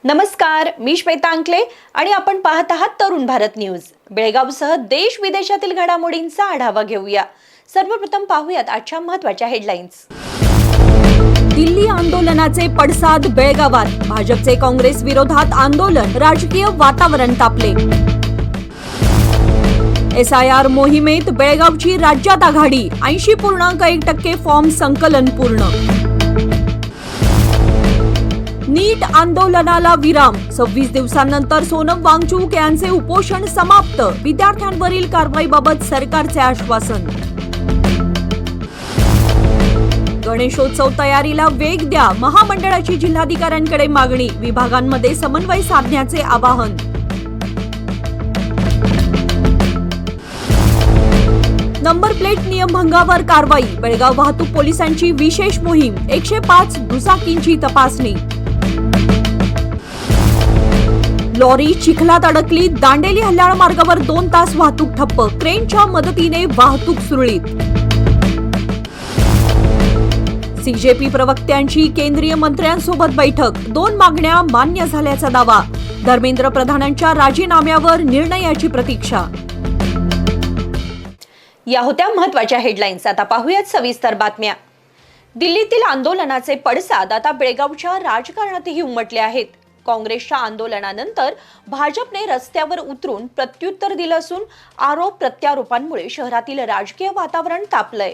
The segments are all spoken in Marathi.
नमस्कार, मी श्वेता अंकले आणि आपण पाहत आहात तरुण भारत न्यूज। बेळगावसह देश विदेशातील घडामोडींचा आढावा घेऊया। सर्वप्रथम पाहूयात आजच्या महत्त्वाच्या हेडलाईन्स। दिल्ली आंदोलनाचे पडसाद बेळगावात, भाजपचे काँग्रेस विरोधात आंदोलन, राजकीय वातावरण तापले। SIR मोहिमेत बेळगावची राज्यात आघाडी, 80.1% फॉर्म संकलन पूर्ण। नीट आंदोलनाला विराम, 26 दिवसांनंतर सोनम वांगचूक यांचे उपोषण समाप्त, विद्यार्थ्यांवरील कारवाईबाबत सरकारचे आश्वासन। गणेशोत्सव तयारीला वेग द्या, महामंडळाची जिल्हाधिकाऱ्यांकडे मागणी, विभागांमध्ये समन्वय साधण्याचे आवाहन। नंबर प्लेट नियमभंगावर कारवाई, बेळगाव वाहतूक पोलिसांची विशेष मोहीम, 105 दुचाकींची तपासणी। लॉरी चिखलात अडकली, दांडेली हल्याळ मार्गावर 2 तास वाहतूक ठप्प, क्रेनच्या मदतीने वाहतूक सुरळीत। CJP प्रवक्त्यांची केंद्रीय मंत्र्यांसोबत बैठक, 2 मागण्या मान्य झाल्याचा दावा, धर्मेंद्र प्रधानांच्या राजीनाम्यावर निर्णयाची प्रतीक्षा। या होत्या महत्त्वाच्या हेडलाईन्स। आता पाहूयात सविस्तर बातम्या। दिल्लीतील आंदोलनाचे पडसाद आता बेळगावच्या राजकारणातही उमटले आहेत। काँग्रेसच्या आंदोलनानंतर भाजपने रस्त्यावर उतरून प्रत्युत्तर दिलं असून आरोप प्रत्यारोपांमुळे शहरातील राजकीय वातावरण तापलंय।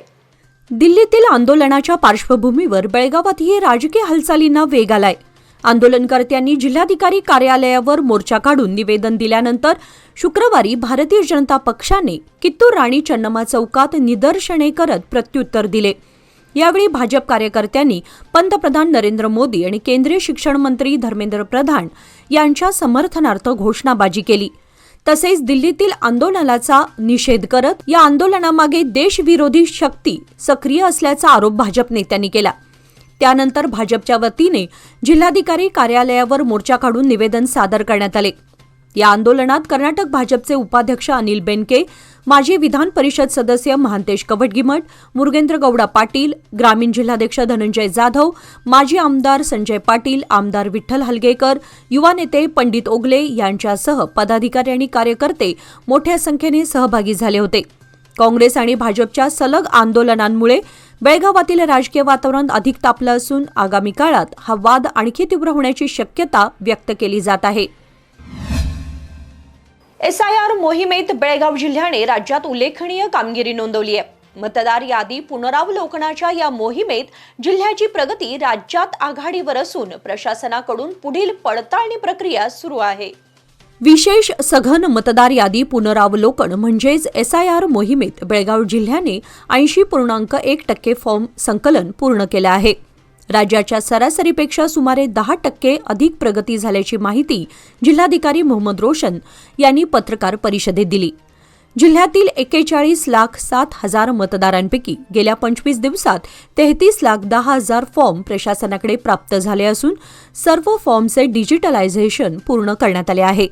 दिल्लीतील आंदोलनाच्या पार्श्वभूमीवर बेळगावातही राजकीय हालचालींना वेग आलाय। आंदोलनकर्त्यांनी जिल्हाधिकारी कार्यालयावर मोर्चा काढून निवेदन दिल्यानंतर शुक्रवारी भारतीय जनता पक्षाने कित्तूर राणी चन्नम्मा चौकात निदर्शने करत प्रत्युत्तर दिले। यावेळी भाजप कार्यकर्त्यांनी पंतप्रधान नरेंद्र मोदी आणि केंद्रीय शिक्षण मंत्री धर्मेंद्र प्रधान यांच्या समर्थनार्थ घोषणाबाजी केली। तसेच दिल्लीतील आंदोलनाचा निषेध करत या आंदोलनामागे देशविरोधी शक्ती सक्रिय असल्याचा आरोप भाजप नेत्यांनी केला। त्यानंतर भाजपच्या वतीने जिल्हाधिकारी कार्यालयावर मोर्चा काढून निवेदन सादर करण्यात आले। या आंदोलनात कर्नाटक भाजपचे उपाध्यक्ष अनिल बेनके, माजी विधान परिषद सदस्य महांतेश कवटगिमठ, मुरुगेंद्र गौडा पाटील, ग्रामीण जिल्हाध्यक्ष धनंजय जाधव, माजी आमदार संजय पाटील, आमदार विठ्ठल हलगेकर, युवा नेते पंडित ओगले यांच्यासह पदाधिकारी आणि कार्यकर्ते मोठ्या संख्येने सहभागी झाले होते। काँग्रेस आणि भाजपच्या सलग आंदोलनांमुळे बेळगावातील राजकीय वातावरण अधिक तापलं असून आगामी काळात हा वाद आणखी तीव्र होण्याची शक्यता व्यक्त केली जात आहे। SIR मोहिमेत बेळगाव जिल्ह्याने राज्यात उल्लेखनीय कामगिरी नोंदवली आहे। मतदार यादी पुनरावलोकनाच्या या मोहिमेत जिल्ह्याची प्रगती राज्यात आघाडीवर असून प्रशासनाकडून पुढील पडताळणी प्रक्रिया सुरू आहे। विशेष सघन मतदार यादी पुनरावलोकन म्हणजेच SIR मोहिमेत बेळगाव जिल्ह्याने 80.1% फॉर्म संकलन पूर्ण केलं आहे। राज्याच्या सरासरीपेक्षा सुमारे 10% अधिक प्रगती झाल्याची माहिती जिल्हाधिकारी मोहम्मद रोशन यांनी पत्रकार परिषदेत दिली। जिल्ह्यातील 41,07,000 मतदारांपैकी गेल्या 25 दिवसात 33,10,000 फॉर्म प्रशासनाकडे प्राप्त झाले असून सर्व फॉर्मचे डिजिटलायझेशन पूर्ण करण्यात आले आहे।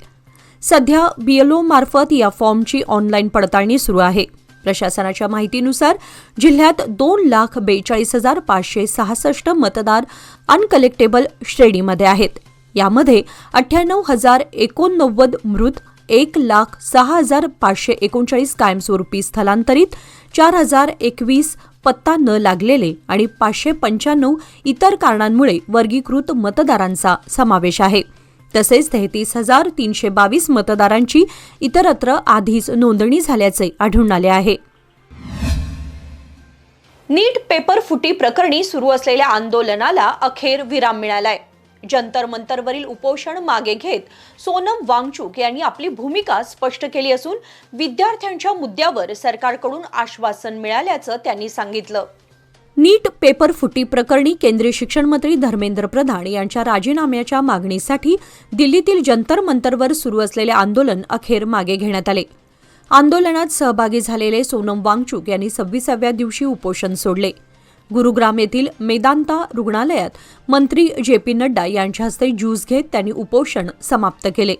सध्या BLO मार्फत या फॉर्मची ऑनलाईन पडताळणी सुरू आहे। प्रशासनाच्या माहितीनुसार जिल्ह्यात 2,42,566 मतदार अनकलेक्टेबल श्रेणीमध्ये आहेत। यामध्ये 98,089 मृत, 1,06,539 कायमस्वरूपी स्थलांतरित, 4,021 पत्ता न लागलेले आणि 595 इतर कारणांमुळे वर्गीकृत मतदारांचा समावेश आहे। तसेच 33,322 मतदारांची इतरत्र आधीच नोंदणी झाल्याचे आढळून आले आहे। नीट पेपर फुटी प्रकरणी सुरू असलेल्या आंदोलनाला अखेर विराम मिळालाय। जंतर मंतरवरील उपोषण मागे घेत सोनम वांगचूक यांनी आपली भूमिका स्पष्ट केली असून विद्यार्थ्यांच्या मुद्द्यावर सरकारकडून आश्वासन मिळाल्याचं त्यांनी सांगितलं। नीट पेपर फुटी प्रकरणी केंद्रीय शिक्षण मंत्री धर्मेंद्र प्रधान यांच्या राजीनाम्याच्या मागणीसाठी दिल्लीतील जंतर मंतरवर सुरू असलेले आंदोलन अखेर मागे घेण्यात आले। आंदोलनात सहभागी झालेले सोनम वांगचूक यांनी 26व्या दिवशी उपोषण सोडले। गुरुग्राम येथील मेदांता रुग्णालयात मंत्री JP नड्डा यांच्या हस्ते ज्यूस घेत त्यांनी उपोषण समाप्त केले।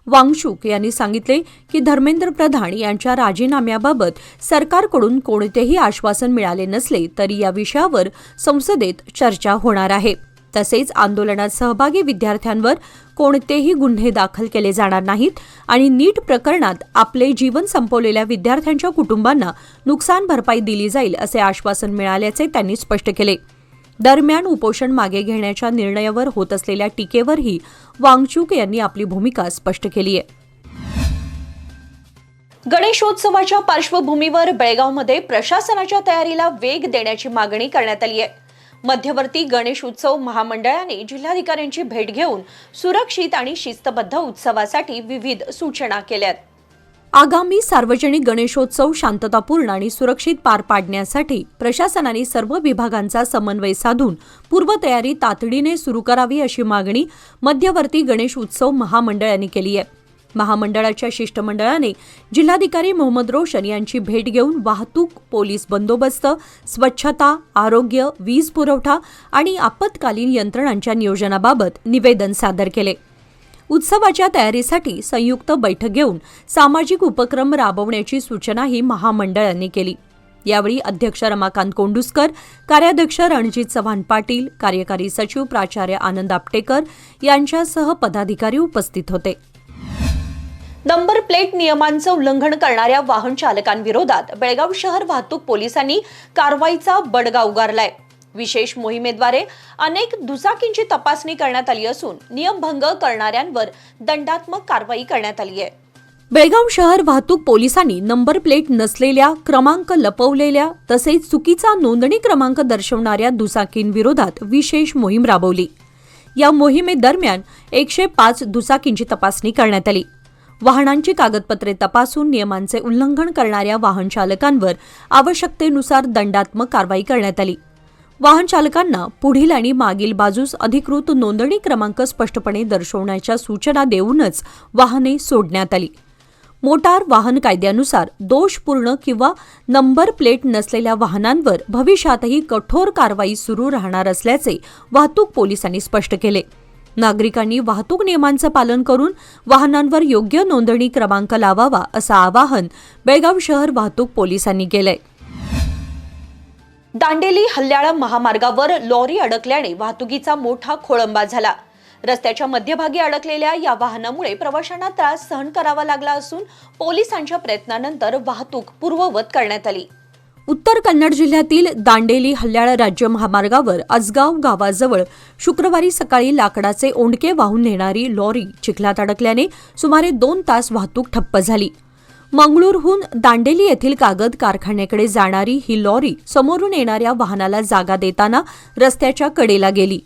वांगचूक यांनी सांगितले की धर्मेंद्र प्रधान यांच्या राजीनाम्याबाबत सरकारकडून कोणतेही आश्वासन मिळाले नसले तरी या विषयावर संसदेत चर्चा होणार आहे। तसेच आंदोलनात सहभागी विद्यार्थ्यांवर कोणतेही गुन्हे दाखल केले जाणार नाहीत आणि नीट प्रकरणात आपले जीवन संपवलेल्या विद्यार्थ्यांच्या कुटुंबांना नुकसान भरपाई दिली जाईल असे आश्वासन मिळाल्याचे त्यांनी स्पष्ट केले. दरम्यान उपोषण मागे घेण्याच्या निर्णयावर होत असलेल्या टीकेवरही वांगचूक यांनी आपली भूमिका स्पष्ट केली आहे. गणेशोत्सवाच्या पार्श्वभूमीवर बेळगावमध्ये प्रशासनाच्या तयारीला वेग देण्याची मागणी करण्यात आली आहे. मध्यवर्ती गणेश उत्सव महामंडळाने जिल्हाधिकाऱ्यांची भेट घेऊन सुरक्षित आणि शिस्तबद्ध उत्सवासाठी विविध सूचना केल्यात. आगामी सार्वजनिक गणेशोत्सव शांततापूर्ण आणि सुरक्षित पार पाडण्यासाठी प्रशासनाने सर्व विभागांचा समन्वय साधून पूर्वतयारी तातडीने सुरू करावी अशी मागणी मध्यवर्ती गणेश उत्सव महामंडळाने केली आहे. महामंडळाच्या शिष्टमंडळाने जिल्हाधिकारी मोहम्मद रोशन यांची भेट घेऊन वाहतूक, पोलीस बंदोबस्त, स्वच्छता, आरोग्य, वीज पुरवठा आणि आपत्कालीन यंत्रणांच्या नियोजनाबाबत निवेदन सादर केले. उत्सवाच्या तयारीसाठी संयुक्त बैठक घेऊन सामाजिक उपक्रम राबवण्याची सूचनाही महामंडळाने केली. यावेळी अध्यक्ष रमाकांत कोंडुस्कर, कार्याध्यक्ष रणजित चव्हाण पाटील, कार्यकारी सचिव प्राचार्य आनंद आपटेकर यांच्यासह पदाधिकारी उपस्थित होते. नंबर प्लेट नियमांचं उल्लंघन करणाऱ्या वाहन चालकांविरोधात बेळगाव शहर वाहतूक पोलिसांनी कारवाईचा बडगा उगारलाय. विशेष मोहिमेद्वारे अनेक दुचाकींची तपासणी करण्यात आली असून नियमभंग करणाऱ्यांवर दंडात्मक कारवाई करण्यात आली आहे. बेळगाव शहर वाहतूक पोलिसांनी नंबर प्लेट नसलेल्या, क्रमांक लपवलेल्या तसेच चुकीचा नोंदणी क्रमांक दर्शवणाऱ्या दुचाकींविरोधात विशेष मोहीम राबवली. या मोहिमेदरम्यान 105 दुचाकींची तपासणी करण्यात आली. वाहनांची कागदपत्रे तपासून नियमांचे उल्लंघन करणाऱ्या वाहन चालकांवर आवश्यकतेनुसार दंडात्मक कारवाई करण्यात आली. वाहन चालकांना पुढील आणि मागील बाजूस अधिकृत नोंदणी क्रमांक स्पष्टपणे दर्शवण्याच्या सूचना देऊनच वाहने सोडण्यात आली. मोटार वाहन कायद्यानुसार दोषपूर्ण किंवा नंबर प्लेट नसलेल्या वाहनांवर भविष्यातही कठोर कारवाई सुरू राहणार असल्याचे वाहतूक पोलिसांनी स्पष्ट केले. नागरिकांनी वाहतूक नियमांचं पालन करून वाहनांवर योग्य नोंदणी क्रमांक लावावा असं आवाहन बेळगाव शहर वाहतूक पोलिसांनी केलंय. दांडेली हल्याळा महामार्गावर लॉरी अडकल्याने वाहतुकीचा मोठा खोळंबा झाला. रस्त्याच्या मध्यभागी अडकलेल्या या वाहनामुळे प्रवाशांना त्रास सहन करावा लागला असून पोलिसांच्या प्रयत्नानंतर वाहतूक पूर्ववत करण्यात आली. उत्तर कन्नड जिल्ह्यातील दांडेली हल्याळा राज्य महामार्गावर आजगाव गावाजवळ शुक्रवारी सकाळी लाकडाचे ओंडके वाहून नेणारी लॉरी चिखलात अडकल्याने सुमारे 2 तास वाहतूक ठप्प झाली. मंगळूरहून दांडेली येथील कागद कारखान्याकडे जाणारी ही लॉरी समोरून येणाऱ्या वाहनाला जागा देताना रस्त्याच्या कडेला गेली.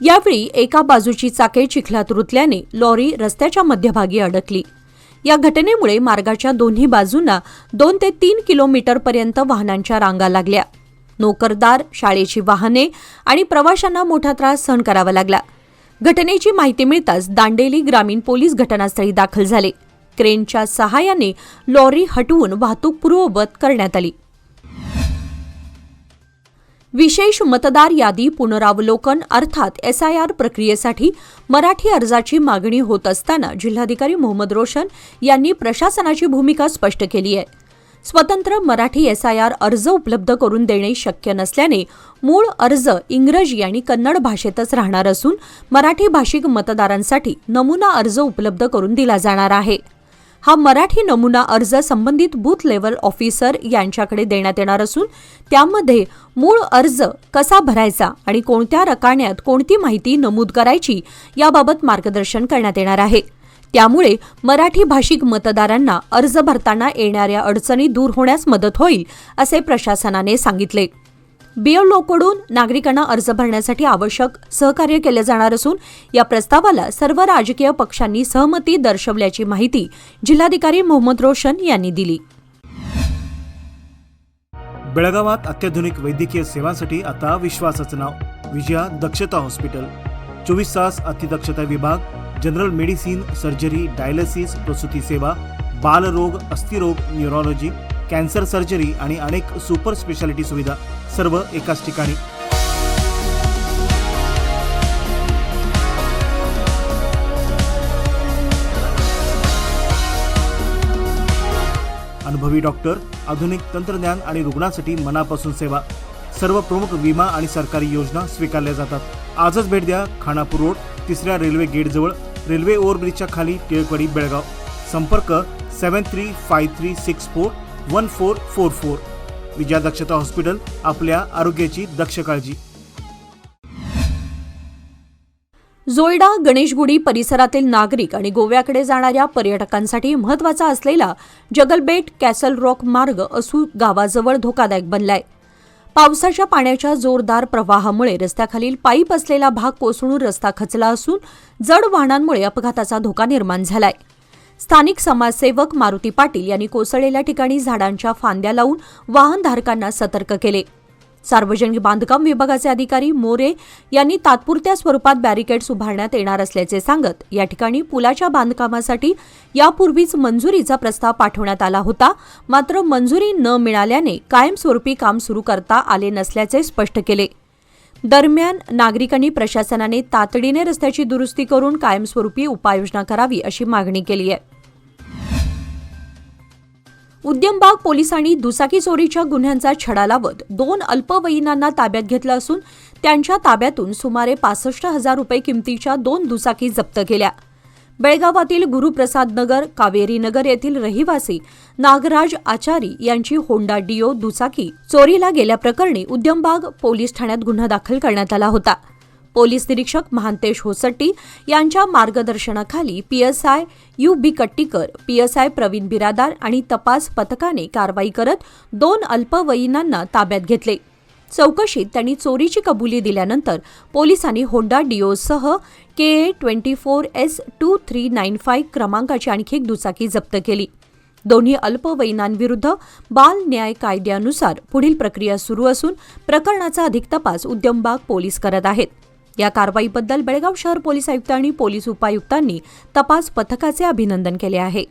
यावेळी एका बाजूची चाके चिखलात रुतल्याने लॉरी रस्त्याच्या मध्यभागी अडकली. या घटनेमुळे मार्गाच्या दोन्ही बाजूंना 2 ते 3 किलोमीटरपर्यंत वाहनांच्या रांगा लागल्या. नोकरदार, शाळेची वाहने आणि प्रवाशांना मोठा त्रास सहन करावा लागला. घटनेची माहिती मिळताच दांडेली ग्रामीण पोलीस घटनास्थळी दाखल झाले. क्रेनच्या सहाय्याने लॉरी हटवून वाहतूक पूर्ववत करण्यात आली. विशेष मतदार यादी पुनरावलोकन अर्थात SIR प्रक्रियेसाठी मराठी अर्जाची मागणी होत असताना जिल्हाधिकारी मोहम्मद रोशन यांनी प्रशासनाची भूमिका स्पष्ट केली आहे. स्वतंत्र मराठी SIR अर्ज उपलब्ध करून देणे शक्य नसल्याने मूळ अर्ज इंग्रजी आणि कन्नड भाषेतच राहणार असून मराठी भाषिक मतदारांसाठी नमुना अर्ज उपलब्ध करून दिला जाणार आहे. हा मराठी नमुना अर्ज संबंधित बूथ लेव्हल ऑफिसर यांच्याकडे देण्यात येणार असून त्यामध्ये मूळ अर्ज कसा भरायचा आणि कोणत्या रकान्यात कोणती माहिती नमूद करायची याबाबत मार्गदर्शन करण्यात येणार आहे. त्यामुळे मराठी भाषिक मतदारांना अर्ज भरताना येणाऱ्या अडचणी दूर होण्यास मदत होईल असे प्रशासनाने सांगितले. BLOकडून नागरिकांना अर्ज भरण्यासाठी आवश्यक सहकार्य केले जाणार असून या प्रस्तावाला सर्व राजकीय पक्षांनी सहमती दर्शवल्याची माहिती जिल्हाधिकारी मोहम्मद रोशन यांनी दिली. बेळगावात अत्याधुनिक वैद्यकीय सेवांसाठी आता विश्वासाचं नाव विजया दक्षता हॉस्पिटल. 24 तास अतिदक्षता विभाग, जनरल मेडिसिन, सर्जरी, डायलिसिस, प्रसूती सेवा, बालरोग, अस्थिरोग, न्यूरोलॉजी, कॅन्सर सर्जरी आणि अनेक सुपर स्पेशालिटी सुविधा सर्व एकाच ठिकाणी. अनुभवी डॉक्टर, आधुनिक तंत्रज्ञान आणि रुग्णांसाठी मनापासून सेवा. सर्व प्रमुख विमा आणि सरकारी योजना स्वीकारल्या जातात. आजच भेट द्या खानापूर रोड 3ऱ्या रेल्वे गेट जवळ रेल्वे ओव्हरब्रिजच्या खाली टिळकवाडी बेळगाव. संपर्क 7353641444. विजया दक्षता हॉस्पिटल, आपल्या आरोग्याची दक्ष काळजी. जोयडा गणेशगुडी परिसरातील नागरिक आणि गोव्याकडे जाणाऱ्या पर्यटकांसाठी महत्त्वाचा असलेला जगलबेट कॅसल रॉक मार्ग असू गावाजवळ धोकादायक बनलाय. पावसाच्या पाण्याच्या जोरदार प्रवाहामुळे रस्त्याखालील पाईप असलेला भाग कोसळून रस्ता खचला असून जड वाहनांमुळे अपघाताचा धोका निर्माण झालाय. स्थानिक समाजसेवक मारुती पाटील यांनी कोसळलेल्या ठिकाणी झाडांच्या फांद्या लावून वाहनधारकांना सतर्क केले. सार्वजनिक बांधकाम विभागाचे अधिकारी मोरे यांनी तात्पुरत्या स्वरूपात बॅरिकेड्स उभारण्यात येणार असल्याचे सांगत या ठिकाणी पुलाच्या बांधकामासाठी यापूर्वीच मंजुरीचा प्रस्ताव पाठवण्यात आला होता, मात्र मंजुरी न मिळाल्याने कायमस्वरूपी काम सुरू करता आले नसल्याचे स्पष्ट केले. दरम्यान नागरिकांनी प्रशासनाने तातडीने रस्त्याची दुरुस्ती करून कायमस्वरूपी उपाययोजना करावी अशी मागणी केली आहे. उद्यमबाग पोलिसांनी दुचाकी चोरीच्या गुन्ह्यांचा छडा लावत 2 अल्पवयीनांना ताब्यात घेतलं असून त्यांच्या ताब्यातून सुमारे 65,000 रुपये किमतीच्या 2 दुचाकी जप्त केल्या. बेळगावातील गुरुप्रसाद नगर, कावेरी नगर येथील रहिवासी नागराज आचारी यांची होंडा डिओ दुचाकी चोरीला गेल्याप्रकरणी उद्यमबाग पोलीस ठाण्यात गुन्हा दाखल करण्यात आला होता. पोलीस निरीक्षक महांतेश होसट्टी यांच्या मार्गदर्शनाखाली PSI U B. Kattikar, PSI Pravin Biradar आणि तपास पथकाने कारवाई करत 2 अल्पवयीनांना ताब्यात घेतले. चौकशीत त्यांनी चोरीची कबुली दिल्यानंतर पोलिसांनी होंडा डिओसह KA 24S2395 क्रमांकाची आणखी एक दुचाकी जप्त केली. दोन्ही अल्पवयीनांविरुद्ध बाल न्याय कायद्यानुसार पुढील प्रक्रिया सुरू असून प्रकरणाचा अधिक तपास उद्यमबाग पोलीस करत आहेत. या कारवाईबद्दल बेळगाव शहर पोलीस आयुक्त आणि पोलीस उपायुक्तांनी तपास पथकाचे अभिनंदन केले आहे.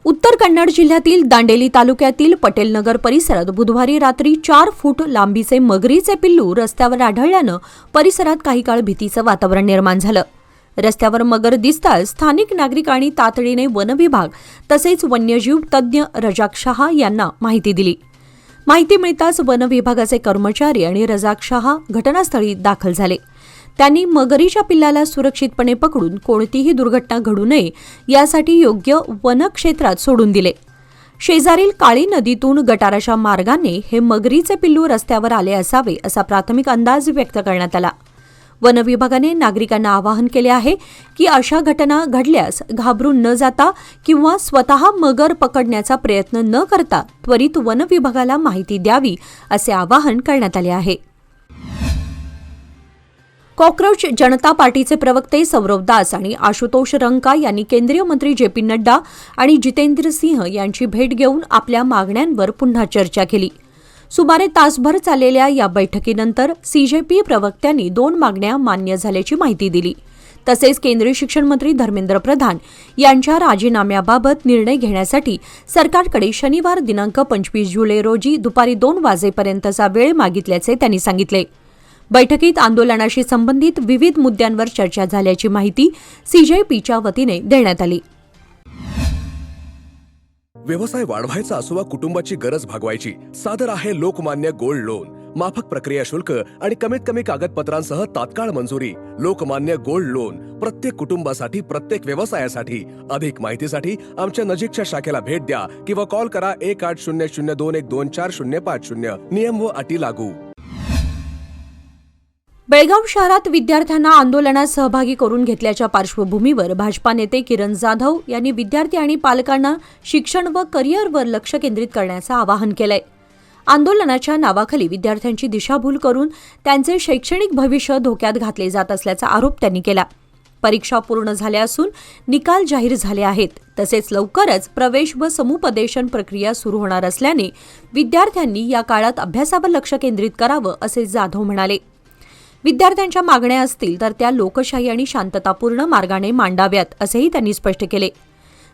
उत्तर कन्नड जिल्ह्यातील दांडेली तालुक्यातील पटेलनगर परिसरात बुधवारी रात्री 4 फूट लांबीचे मगरीचे पिल्लू रस्त्यावर आढळल्यानं परिसरात काही काळ भीतीचं वातावरण निर्माण झालं. रस्त्यावर मगर दिसताच स्थानिक नागरिकांनी तातडीने वनविभाग तसेच वन्यजीव तज्ज्ञ रजाक शहा यांना माहिती दिली. माहिती मिळताच वनविभागाचे कर्मचारी आणि रजाक शहा घटनास्थळी दाखल झाले. त्यांनी मगरीच्या पिल्लाला सुरक्षितपणे पकडून कोणतीही दुर्घटना घडू नये यासाठी योग्य वनक्षेत्रात सोडून दिले. शेजारील काळी नदीतून गटाराच्या मार्गाने हे मगरीचे पिल्लू रस्त्यावर आले असावे असा प्राथमिक अंदाज व्यक्त करण्यात आला. वनविभागाने नागरिकांना आवाहन केले आहे की अशा घटना घडल्यास घाबरून न जाता किंवा स्वतः मगर पकडण्याचा प्रयत्न न करता त्वरित वनविभागाला माहिती द्यावी असे आवाहन करण्यात आले आहे. कॉक्रोच जनता पार्टीचे प्रवक्ते सौरव दास आणि आशुतोष रंका यांनी केंद्रीय मंत्री JP नड्डा आणि जितेंद्र सिंह यांची भेट घेऊन आपल्या मागण्यांवर पुन्हा चर्चा केली. सुमारे तासभर चाललेल्या या बैठकीनंतर CJP प्रवक्त्यांनी 2 मागण्या मान्य झाल्याची माहिती दिली. तसेच केंद्रीय शिक्षण मंत्री धर्मेंद्र प्रधान यांच्या राजीनाम्याबाबत निर्णय घेण्यासाठी सरकारकडे शनिवार दिनांक 25 जुलै रोजी दुपारी 2 वाजेपर्यंतचा वेळ मागितल्याचे त्यांनी सांगितले. बैठकीत आंदोलनाशी संबंधित विविध मुद्द्यांवर चर्चा झाल्याची माहिती CJPच्या वतीने देण्यात आली. व्यवसाय वाढवायचा असो वा कुटुंबाची गरज भागवायची, सादर आहे लोकमान्य गोल्ड लोन. माफक प्रक्रिया शुल्क आणि कमीत कमी कागदपत्रांसह तात्काळ मंजुरी. लोकमान्य गोल्ड लोन प्रत्येक कुटुंबासाठी, प्रत्येक व्यवसायासाठी. अधिक माहितीसाठी आमच्या नजीकच्या शाखेला भेट द्या किंवा कॉल करा 180021245050. नियम व अटी लागू. बेळगाव शहरात विद्यार्थ्यांना आंदोलनात सहभागी करून घेतल्याच्या पार्श्वभूमीवर भाजपा नेते किरण जाधव यांनी विद्यार्थी आणि पालकांना शिक्षण व करिअरवर लक्ष केंद्रित करण्याचं आवाहन केलंय. आंदोलनाच्या नावाखाली विद्यार्थ्यांची दिशाभूल करून त्यांचे शैक्षणिक भविष्य धोक्यात घातले जात असल्याचा आरोप त्यांनी केला. परीक्षा पूर्ण झाल्या असून निकाल जाहीर झाले आहेत. तसेच लवकरच प्रवेश व समुपदेशन प्रक्रिया सुरू होणार असल्याने विद्यार्थ्यांनी या काळात अभ्यासावर लक्ष केंद्रित करावं असे जाधव म्हणाले. विद्यार्थ्यांच्या मागण्या असतील तर त्या लोकशाही आणि शांततापूर्ण मार्गाने मांडाव्यात असेही त्यांनी स्पष्ट केले.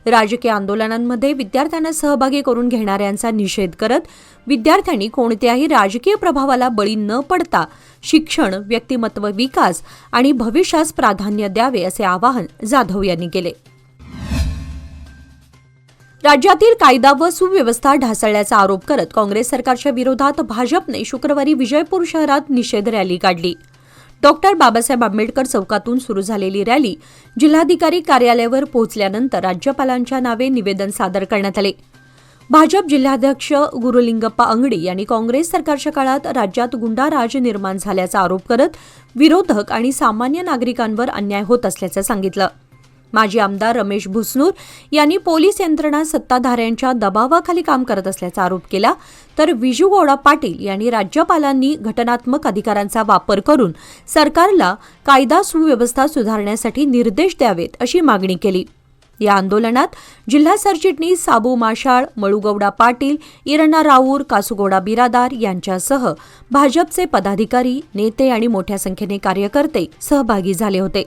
राजकीय आंदोलनांमध्ये विद्यार्थ्यांना सहभागी करून घेणाऱ्यांचा निषेध करत विद्यार्थ्यांनी कोणत्याही राजकीय प्रभावाला बळी न पडता शिक्षण, व्यक्तिमत्व विकास आणि भविष्यास प्राधान्य द्यावे असे आवाहन जाधव यांनी केले. राज्यातील कायदा व सुव्यवस्था ढासळल्याचा आरोप करत काँग्रेस सरकारच्या विरोधात भाजपने शुक्रवारी विजयपूर शहरात निषेध रॅली काढली. डॉक्टर बाबासाहेब आंबेडकर चौकातून सुरू झालेली रॅली जिल्हाधिकारी कार्यालयावर पोहोचल्यानंतर राज्यपालांच्या नावे निवेदन सादर करण्यात आले. भाजप जिल्हाध्यक्ष गुरुलिंगप्पा अंगडी यांनी काँग्रेस सरकारच्या काळात राज्यात गुंडाराज निर्माण झाल्याचा आरोप करत विरोधक आणि सामान्य नागरिकांवर अन्याय होत असल्याचं सांगितलं. माजी आमदार रमेश भुसनूर यांनी पोलीस यंत्रणा सत्ताधाऱ्यांच्या दबावाखाली काम करत असल्याचा आरोप केला, तर विजूगौडा पाटील यांनी राज्यपालांनी घटनात्मक अधिकारांचा वापर करून सरकारला कायदा सुव्यवस्था सुधारण्यासाठी निर्देश द्यावेत अशी मागणी केली. या आंदोलनात जिल्हा सरचिटणीस साबू माशाळ, मळूगौडा पाटील, इरणा राऊर, कासुगौडा बिरादार यांच्यासह भाजपचे पदाधिकारी, नेते आणि मोठ्या संख्येने कार्यकर्ते सहभागी झाले होते.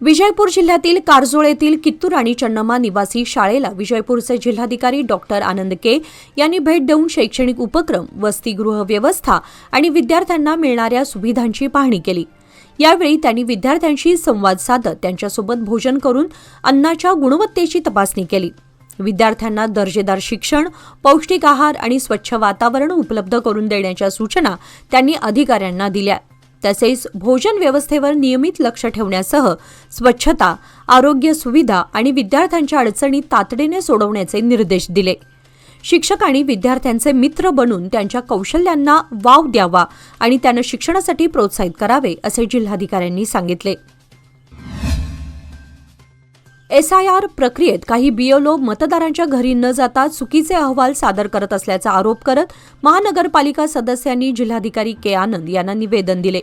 विजयपूर जिल्ह्यातील कारजोळ येथील कित्तूर आणि चन्नम्मा निवासी शाळेला विजयपूरचे जिल्हाधिकारी डॉक्टर आनंद के यांनी भेट देऊन शैक्षणिक उपक्रम, वसतिगृह व्यवस्था आणि विद्यार्थ्यांना मिळणाऱ्या सुविधांची पाहणी केली. यावेळी त्यांनी विद्यार्थ्यांशी संवाद साधत त्यांच्यासोबत भोजन करून अन्नाच्या गुणवत्तेची तपासणी केली. विद्यार्थ्यांना दर्जेदार शिक्षण, पौष्टिक आहार आणि स्वच्छ वातावरण उपलब्ध करून देण्याच्या सूचना त्यांनी अधिकाऱ्यांना दिल्या. तसेच भोजन व्यवस्थेवर नियमित लक्ष ठेवण्यासह स्वच्छता, आरोग्य सुविधा आणि विद्यार्थ्यांच्या अडचणी तातडीने सोडवण्याचे निर्देश दिले. शिक्षकांनी विद्यार्थ्यांचे मित्र बनून त्यांच्या कौशल्यांना वाव द्यावा आणि त्यांना शिक्षणासाठी प्रोत्साहित करावे असे जिल्हाधिकाऱ्यांनी सांगितले. SIR प्रक्रियेत काही BLO मतदारांच्या घरी न जाता चुकीचे अहवाल सादर करत असल्याचा आरोप करत महानगरपालिका सदस्यांनी जिल्हाधिकारी के आनंद यांना निवेदन दिले.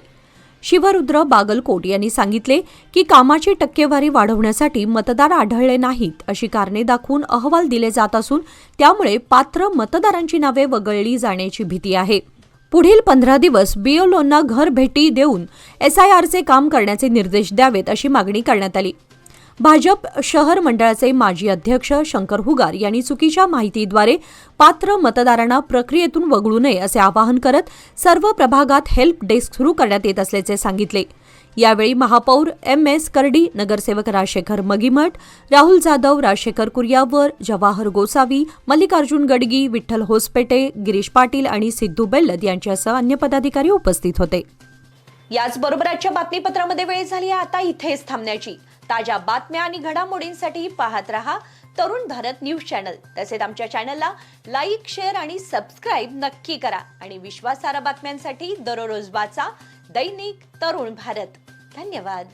शिवरुद्र बागलकोट यांनी सांगितले की कामाची टक्केवारी वाढवण्यासाठी मतदार आढळले नाहीत अशी कारणे दाखवून अहवाल दिले जात असून त्यामुळे पात्र मतदारांची नावे वगळली जाण्याची भीती आहे. पुढील 15 दिवस BLOंना घर भेटी देऊन SIRचे काम करण्याचे निर्देश द्यावेत अशी मागणी करण्यात आली. भाजप शहर मंडळाचे माजी अध्यक्ष शंकर हुगार यांनी चुकीच्या माहितीद्वारे पात्र मतदारांना प्रक्रियेतून वगळू नये असे आवाहन करत सर्व प्रभागात हेल्प डेस्क सुरू करण्यात येत असल्याचे सांगितले. यावेळी महापौर MS करडी, नगरसेवक राजशेखर मगीमठ, राहुल जाधव, राजशेखर कुर्यावर, जवाहर गोसावी, मल्लिकार्जुन गडगी, विठ्ठल होसपेटे, गिरीश पाटील आणि सिद्धू बेल्लद यांच्यासह अन्य पदाधिकारी उपस्थित होते. याचबरोबर आजच्या बातमीपत्रामध्ये वेळ झाली आहे आता इथेच थांबण्याची. ताज्या बातम्या आणि घडामोडींसाठी पाहत रहा तरुण भारत न्यूज चॅनल. तसेच आमच्या चॅनलला लाईक, शेअर आणि सबस्क्राईब नक्की करा आणि विश्वासार्ह बातम्यांसाठी दररोज वाचा दैनिक तरुण भारत. धन्यवाद.